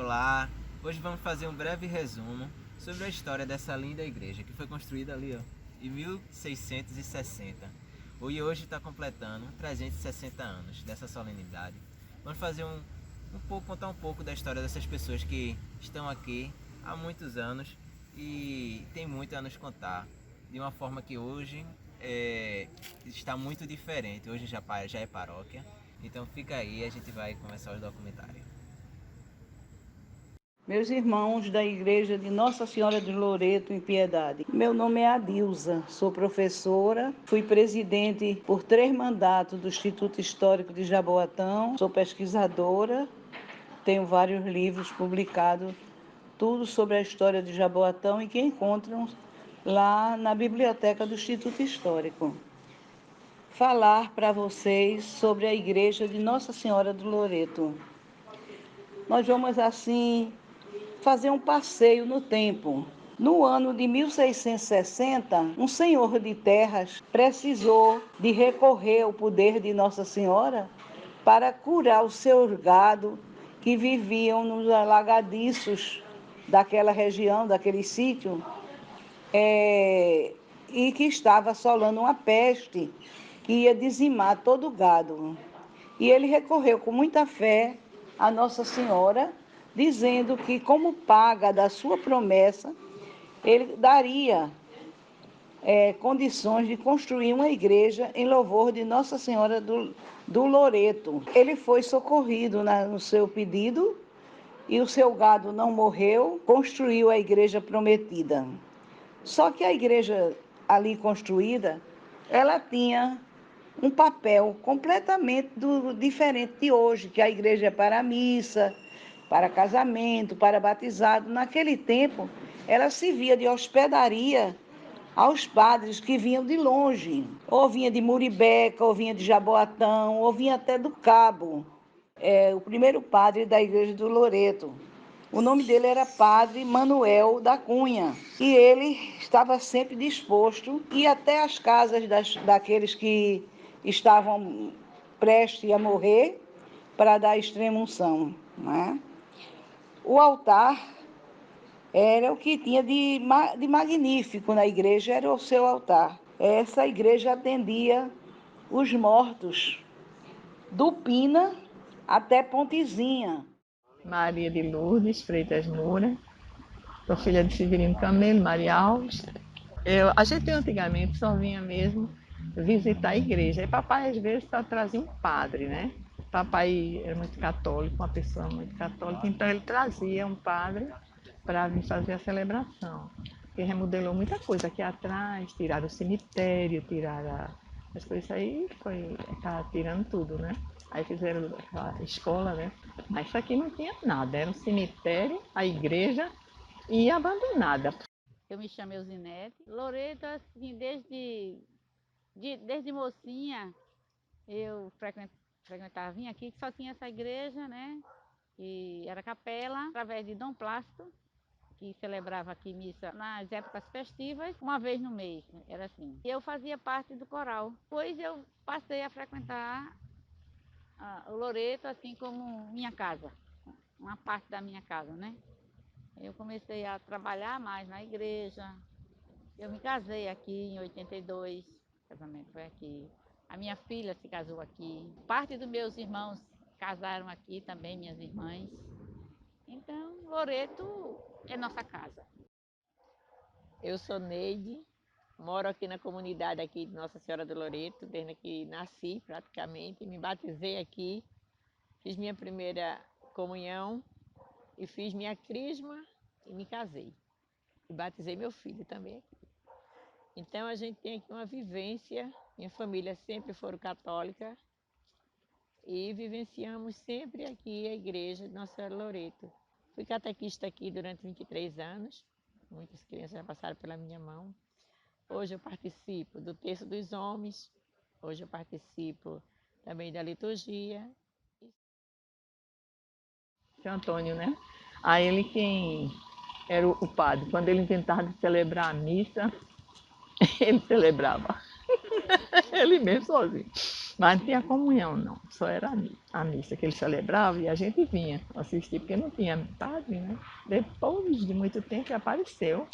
Olá, hoje vamos fazer um breve resumo sobre a história dessa linda igreja que foi construída ali em 1660 e hoje está completando 360 anos dessa solenidade. Vamos fazer contar um pouco da história dessas pessoas que estão aqui há muitos anos e tem muito a nos contar, de uma forma que hoje está muito diferente. Hoje já é paróquia, então fica aí, a gente vai começar o documentário. Meus irmãos da Igreja de Nossa Senhora de Loreto, em Piedade. Meu nome é Adilza, sou professora, fui presidente por 3 mandatos do Instituto Histórico de Jaboatão, sou pesquisadora, tenho vários livros publicados, tudo sobre a história de Jaboatão e que encontram lá na biblioteca do Instituto Histórico. Falar para vocês sobre a Igreja de Nossa Senhora de Loreto. Nós vamos assim fazer um passeio no tempo. No ano de 1660, um senhor de terras precisou de recorrer ao poder de Nossa Senhora para curar os seus gado que viviam nos alagadiços daquela região, daquele sítio, e que estava assolando uma peste que ia dizimar todo o gado. E ele recorreu com muita fé a Nossa Senhora, dizendo que, como paga da sua promessa, ele daria condições de construir uma igreja em louvor de Nossa Senhora do Loreto. Ele foi socorrido no seu pedido e o seu gado não morreu, construiu a igreja prometida. Só que a igreja ali construída, ela tinha um papel completamente diferente de hoje, que a igreja é para a missa, para casamento, para batizado. Naquele tempo, ela servia de hospedaria aos padres que vinham de longe, ou vinha de Muribeca, ou vinha de Jaboatão, ou vinha até do Cabo. O primeiro padre da igreja do Loreto. O nome dele era Padre Manuel da Cunha. E ele estava sempre disposto a ir até as casas daqueles que estavam prestes a morrer para dar extrema-unção, né? O altar era o que tinha de magnífico na igreja, era o seu altar. Essa igreja atendia os mortos do Pina até Pontezinha. Maria de Lourdes Freitas Moura, sou filha de Severino Camelo, Maria Alves. A gente antigamente só vinha mesmo visitar a igreja. E papai às vezes só trazia um padre, né? Papai era muito católico, uma pessoa muito católica, então ele trazia um padre para vir fazer a celebração. Ele remodelou muita coisa aqui atrás, tiraram o cemitério, tiraram as coisas aí, tá tirando tudo, né? Aí fizeram a escola, né? Mas isso aqui não tinha nada, era um cemitério, a igreja e abandonada. Eu me chamo Eusinete. Loreto, assim, desde mocinha, eu frequentava, vim aqui, que só tinha essa igreja, né? E era capela, através de Dom Plácido, que celebrava aqui missa nas épocas festivas, uma vez no mês, era assim. E eu fazia parte do coral. Depois eu passei a frequentar o Loreto, assim como minha casa, uma parte da minha casa, né? Eu comecei a trabalhar mais na igreja. Eu me casei aqui em 82, o casamento foi aqui. A minha filha se casou aqui. Parte dos meus irmãos casaram aqui também, minhas irmãs. Então, Loreto é nossa casa. Eu sou Neide, moro aqui na comunidade aqui de Nossa Senhora do Loreto, desde que nasci praticamente, me batizei aqui, fiz minha primeira comunhão e fiz minha crisma e me casei. E batizei meu filho também aqui. Então a gente tem aqui uma vivência, minha família sempre foram católica e vivenciamos sempre aqui a igreja de Nossa Senhora do Loreto. Fui catequista aqui durante 23 anos, muitas crianças já passaram pela minha mão. Hoje eu participo do Terço dos Homens, hoje eu participo também da liturgia. Seu Antônio, né? Aí ele quem era o padre. Quando ele inventava de celebrar a missa, ele celebrava. Ele mesmo sozinho. Mas não tinha comunhão, não. Só era a missa que ele celebrava e a gente vinha assistir, porque não tinha padre, né? Depois de muito tempo apareceu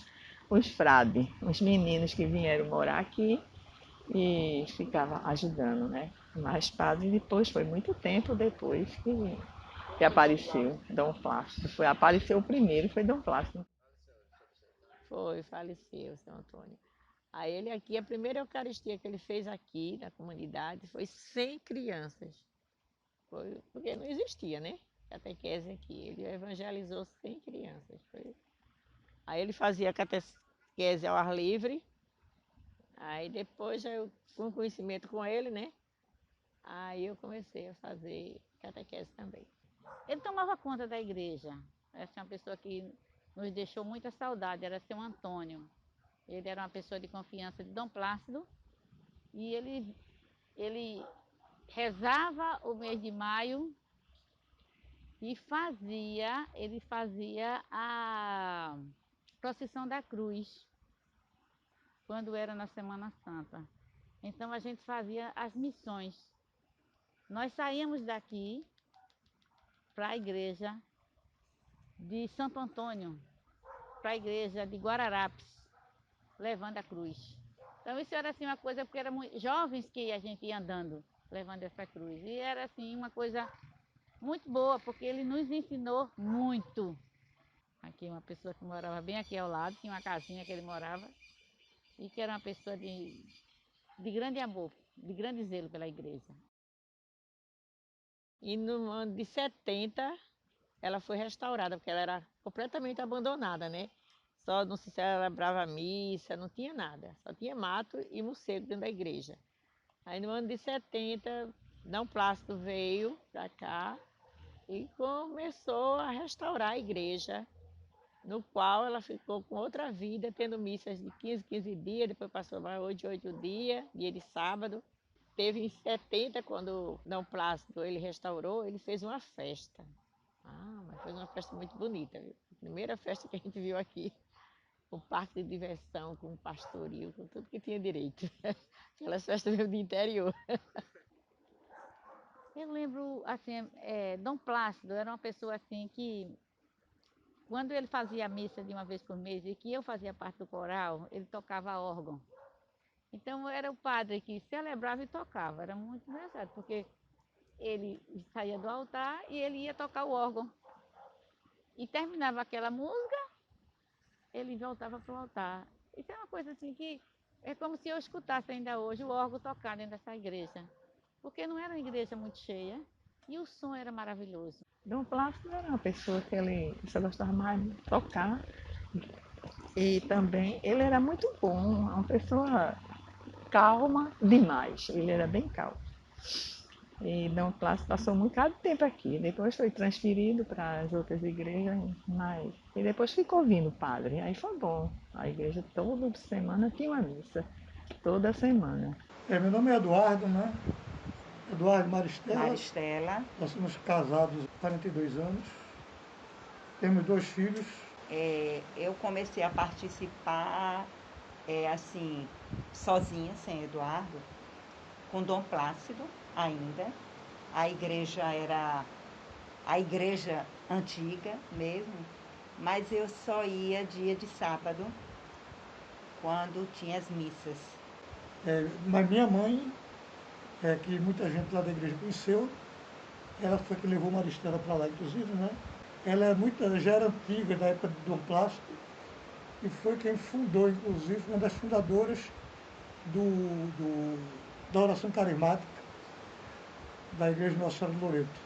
os frades, os meninos que vieram morar aqui e ficavam ajudando, né? Mas padre depois, foi muito tempo depois que apareceu Dom Plácido. Apareceu o primeiro, foi Dom Plácido. Foi, faleceu, seu Antônio. Aí ele aqui, a primeira Eucaristia que ele fez aqui na comunidade foi 100 crianças. Foi, porque não existia, né? Catequese aqui. Ele evangelizou 100 crianças. Aí ele fazia catequese ao ar livre. Aí depois, eu, com conhecimento com ele, né? Aí eu comecei a fazer catequese também. Ele tomava conta da igreja. Essa é uma pessoa que nos deixou muita saudade, era seu Antônio. Ele era uma pessoa de confiança de Dom Plácido e ele rezava o mês de maio e ele fazia a procissão da cruz, quando era na Semana Santa. Então a gente fazia as missões. Nós saíamos daqui para a igreja de Santo Antônio, para a igreja de Guararapes, levando a cruz. Então isso era assim uma coisa, porque eram jovens que a gente ia andando, levando essa cruz. E era assim uma coisa muito boa, porque ele nos ensinou muito. Aqui uma pessoa que morava bem aqui ao lado, tinha uma casinha que ele morava, e que era uma pessoa de grande amor, de grande zelo pela igreja. E no ano de 70, ela foi restaurada, porque ela era completamente abandonada, né? Só não se celebrava missa, não tinha nada. Só tinha mato e morcego dentro da igreja. Aí no ano de 70, Dom Plácido veio para cá e começou a restaurar a igreja, no qual ela ficou com outra vida, tendo missas de 15 dias, depois passou mais 8 dias, dia de sábado. Teve em 70, quando Dom Plácido ele restaurou, ele fez uma festa. Mas foi uma festa muito bonita, viu? A primeira festa que a gente viu aqui, com parque de diversão, com pastoril, com tudo que tinha direito. Aquelas festas mesmo de interior. Eu lembro, assim, Dom Plácido era uma pessoa assim que, quando ele fazia a missa de uma vez por mês e que eu fazia parte do coral, ele tocava órgão. Então era o padre que celebrava e tocava, era muito engraçado, porque ele saía do altar e ele ia tocar o órgão. E terminava aquela música, ele voltava para o altar. Isso é uma coisa assim que é como se eu escutasse ainda hoje o órgão tocar dentro dessa igreja. Porque não era uma igreja muito cheia e o som era maravilhoso. Dom Plácido era uma pessoa que ele só gostava mais de tocar e também ele era muito bom, uma pessoa calma demais, ele era bem calmo. E Dom Plácido passou muito tempo aqui, depois foi transferido para as outras igrejas, mas e depois ficou vindo padre, aí foi bom. A igreja toda semana tinha uma missa, toda semana. Meu nome é Eduardo, né? Eduardo Maristela. Maristela. Nós somos casados há 42 anos. Temos 2 filhos. Eu comecei a participar assim, sozinha, sem Eduardo, com Dom Plácido ainda. A igreja era a igreja antiga mesmo, mas eu só ia dia de sábado, quando tinha as missas. Mas minha mãe, que muita gente lá da igreja conheceu, ela foi que levou Maristela para lá, inclusive, né? Ela já era antiga, da época de Dom Plácido, e foi quem fundou, inclusive, uma das fundadoras da oração carismática da Igreja Nossa Senhora do Loreto.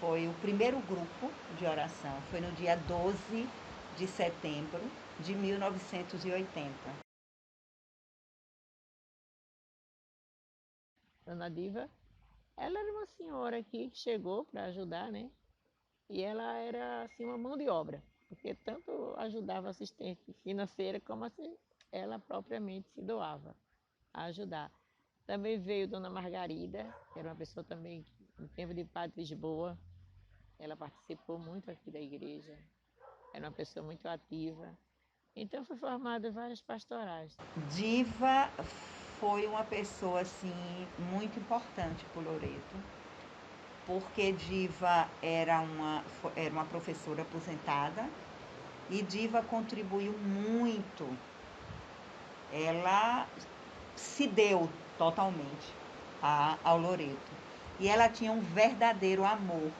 Foi o primeiro grupo de oração, foi no dia 12 de setembro de 1980. Dona Diva, ela era uma senhora aqui que chegou para ajudar, né? E ela era assim uma mão de obra, porque tanto ajudava a assistente financeira como assim, ela propriamente se doava a ajudar. Também veio Dona Margarida, que era uma pessoa também no tempo de Padre Lisboa. Ela participou muito aqui da igreja, era uma pessoa muito ativa. Então foi formada várias pastorais. Diva foi uma pessoa assim muito importante para o Loreto, porque Diva era uma professora aposentada e Diva contribuiu muito. Ela se deu totalmente ao Loreto e ela tinha um verdadeiro amor.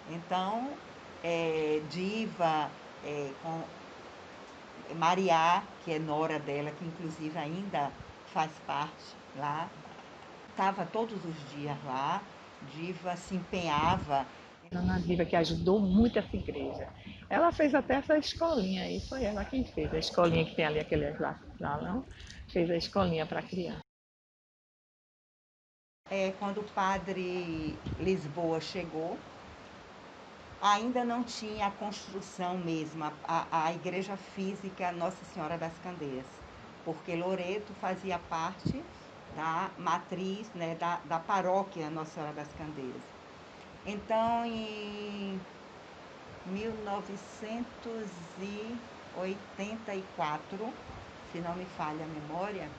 Então, Diva, com Mariá, que é nora dela, que inclusive ainda faz parte lá, estava todos os dias lá. Diva se empenhava. Dona Diva, que ajudou muito essa igreja. Ela fez até essa escolinha aí, foi ela quem fez. A escolinha que tem ali, aquele salão, fez a escolinha para criança. Quando o padre Lisboa chegou, ainda não tinha a construção mesmo, a igreja física Nossa Senhora das Candeias, porque Loreto fazia parte da matriz, né, da paróquia Nossa Senhora das Candeias. Então, em 1984, se não me falha a memória,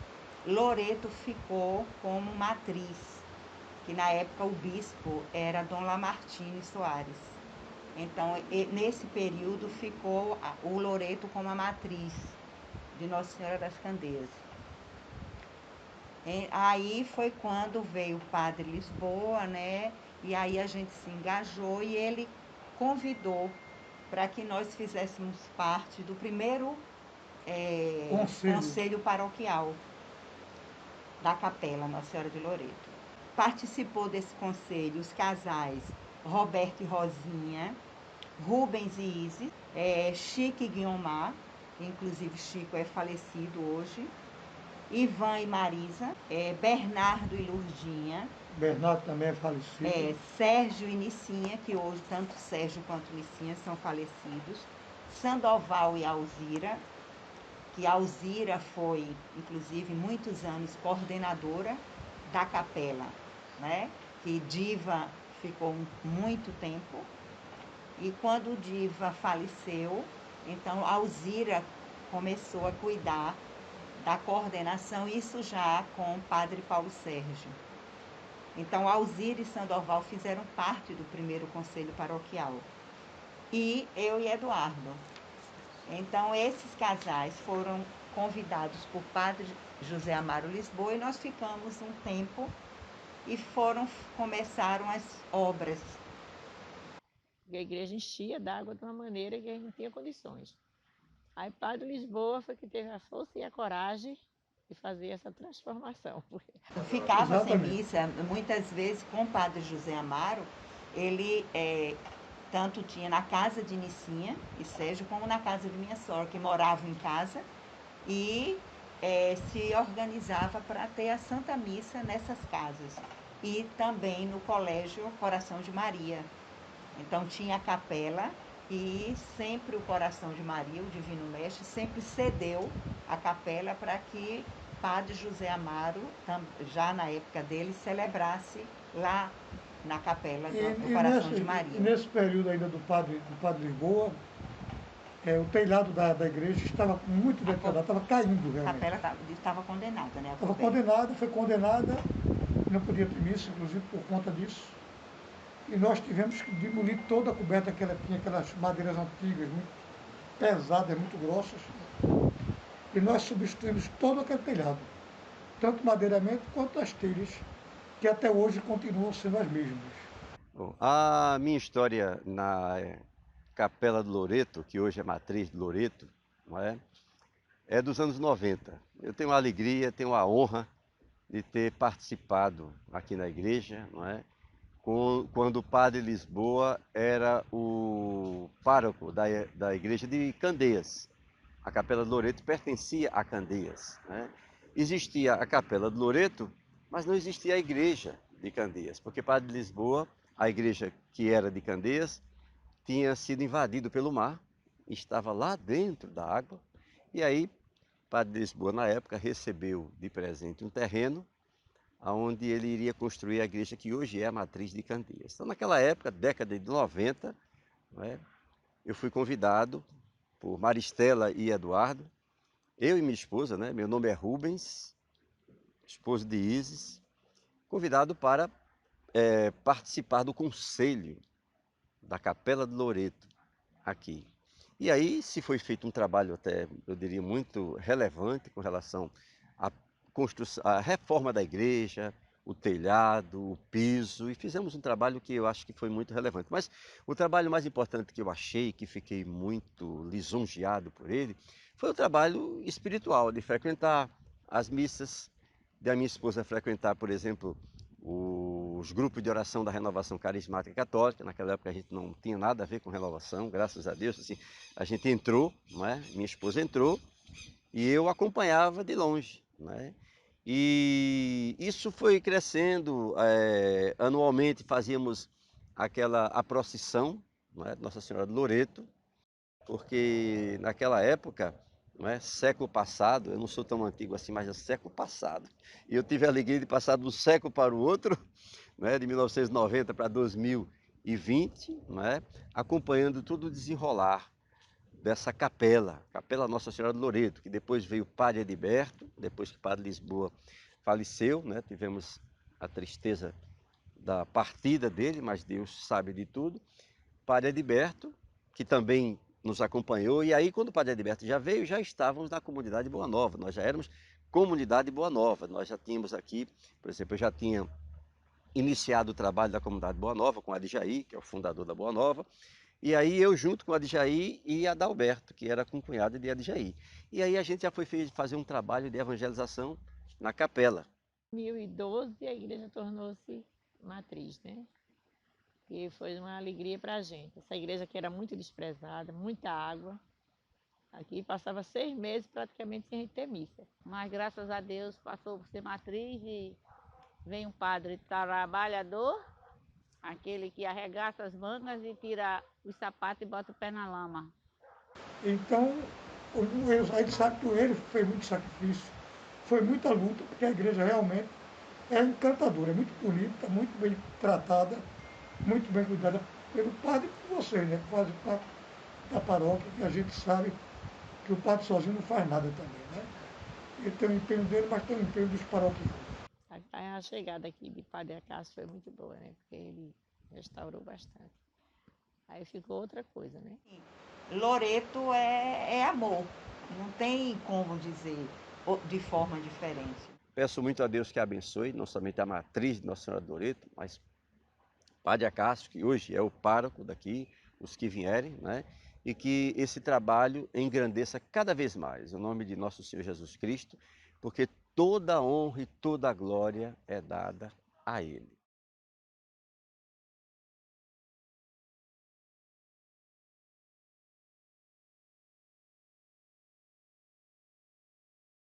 Loreto ficou como matriz, que na época o bispo era Dom Lamartine Soares. Então, nesse período ficou o Loreto como a matriz de Nossa Senhora das Candeias. Aí foi quando veio o padre Lisboa, né? E aí a gente se engajou e ele convidou para que nós fizéssemos parte do primeiro conselho paroquial da Capela Nossa Senhora de Loreto. Participou desse conselho os casais Roberto e Rosinha, Rubens e Isis, Chico e Guiomar, inclusive Chico é falecido hoje, Ivan e Marisa, Bernardo e Lurdinha. Bernardo também é falecido. Sérgio e Nicinha, que hoje tanto Sérgio quanto Nicinha são falecidos. Sandoval e Alzira, que Alzira foi, inclusive, muitos anos coordenadora da capela, né? Que Diva ficou muito tempo. E quando Diva faleceu, então Alzira começou a cuidar da coordenação, isso já com o padre Paulo Sérgio. Então, Alzira e Sandoval fizeram parte do primeiro conselho paroquial. E eu e Eduardo. Então, esses casais foram convidados por padre José Amaro Lisboa e nós ficamos um tempo e começaram as obras. A igreja enchia d'água de uma maneira que a gente não tinha condições. Aí padre Lisboa foi que teve a força e a coragem de fazer essa transformação. Eu ficava sem missa, muitas vezes com o padre José Amaro, ele tanto tinha na casa de Nicinha e Sérgio, como na casa de minha sogra, que moravam em casa, e se organizava para ter a Santa Missa nessas casas. E também no Colégio Coração de Maria. Então tinha a capela e sempre o Coração de Maria, o Divino Mestre, sempre cedeu a capela para que padre José Amaro, já na época dele, celebrasse lá na capela do Coração de Maria. E nesse período ainda do padre Lisboa, o telhado da igreja estava muito deteriorado, estava caindo realmente. A capela estava condenada, né? Estava condenada, foi condenada, não podia ter missa, inclusive por conta disso. E nós tivemos que demolir toda a coberta que ela tinha, aquelas madeiras antigas, muito pesadas, muito grossas. E nós substituímos todo aquele telhado, tanto madeiramente quanto as telhas, que até hoje continuam sendo as mesmas. Bom, a minha história na Capela do Loreto, que hoje é matriz do Loreto, não é dos anos 90. Eu tenho a alegria, tenho a honra de ter participado aqui na igreja, não é? Quando o padre Lisboa era o pároco da igreja de Candeias. A Capela do Loreto pertencia a Candeias, né? Existia a Capela do Loreto, mas não existia a igreja de Candeias, porque padre Lisboa, a igreja que era de Candeias, tinha sido invadido pelo mar, estava lá dentro da água, e aí padre Lisboa, na época, recebeu de presente um terreno onde ele iria construir a igreja que hoje é a matriz de Candeias. Então, naquela época, década de 90, eu fui convidado por Maristela e Eduardo, eu e minha esposa, meu nome é Rubens, esposo de Isis, convidado para participar do conselho da Capela de Loreto aqui. E aí se foi feito um trabalho até, eu diria, muito relevante com relação à construção, à reforma da igreja, o telhado, o piso, e fizemos um trabalho que eu acho que foi muito relevante. Mas o trabalho mais importante que eu achei, que fiquei muito lisonjeado por ele, foi o trabalho espiritual, de frequentar as missas, da minha esposa frequentar, por exemplo, os grupos de oração da Renovação Carismática Católica. Naquela época a gente não tinha nada a ver com renovação, graças a Deus. Assim, a gente entrou, não é? Minha esposa entrou e eu acompanhava de longe, não é? E isso foi crescendo. Anualmente fazíamos a procissão, não é? Nossa Senhora de Loreto, porque naquela época, não é? Século passado, eu não sou tão antigo assim, mas é século passado, e eu tive a alegria de passar de um século para o outro, não é? De 1990 para 2020, não é? Acompanhando todo o desenrolar dessa capela Nossa Senhora de Loreto, que depois veio o Padre Edilberto, depois que o Padre Lisboa faleceu, né? Tivemos a tristeza da partida dele, mas Deus sabe de tudo. Padre Edilberto, que também nos acompanhou, e aí quando o Padre Edilberto já veio, já estávamos na comunidade Boa Nova, nós já éramos comunidade Boa Nova, nós já tínhamos aqui, por exemplo, eu já tinha iniciado o trabalho da comunidade Boa Nova com o Adjaí, que é o fundador da Boa Nova, e aí eu junto com o Adjaí e Adalberto, que era concunhado de Adjaí. E aí a gente já foi fazer um trabalho de evangelização na capela. Em 2012 a igreja tornou-se matriz, né? E foi uma alegria para a gente. Essa igreja aqui era muito desprezada, muita água. Aqui passava 6 meses praticamente sem ter missa. Mas graças a Deus passou por ser matriz e vem um padre trabalhador, aquele que arregaça as mangas e tira os sapatos e bota o pé na lama. Então, a gente sabe que ele fez muito sacrifício, foi muita luta, porque a igreja realmente é encantadora, é muito bonita, muito bem tratada, muito bem cuidada pelo padre e por você, né? Que faz parte da paróquia, que a gente sabe que o padre sozinho não faz nada também, né? Ele tem o empenho dele, mas tem o empenho dos paroquianos. A chegada aqui de Padre Acácio foi muito boa, né? Porque ele restaurou bastante. Aí ficou outra coisa, né? Loreto é amor, não tem como dizer de forma diferente. Peço muito a Deus que abençoe, não somente a matriz de Nossa Senhora de Loreto, mas Padre Acácio, que hoje é o pároco daqui, os que vierem, né? E que esse trabalho engrandeça cada vez mais o nome de nosso Senhor Jesus Cristo, porque toda a honra e toda a glória é dada a Ele.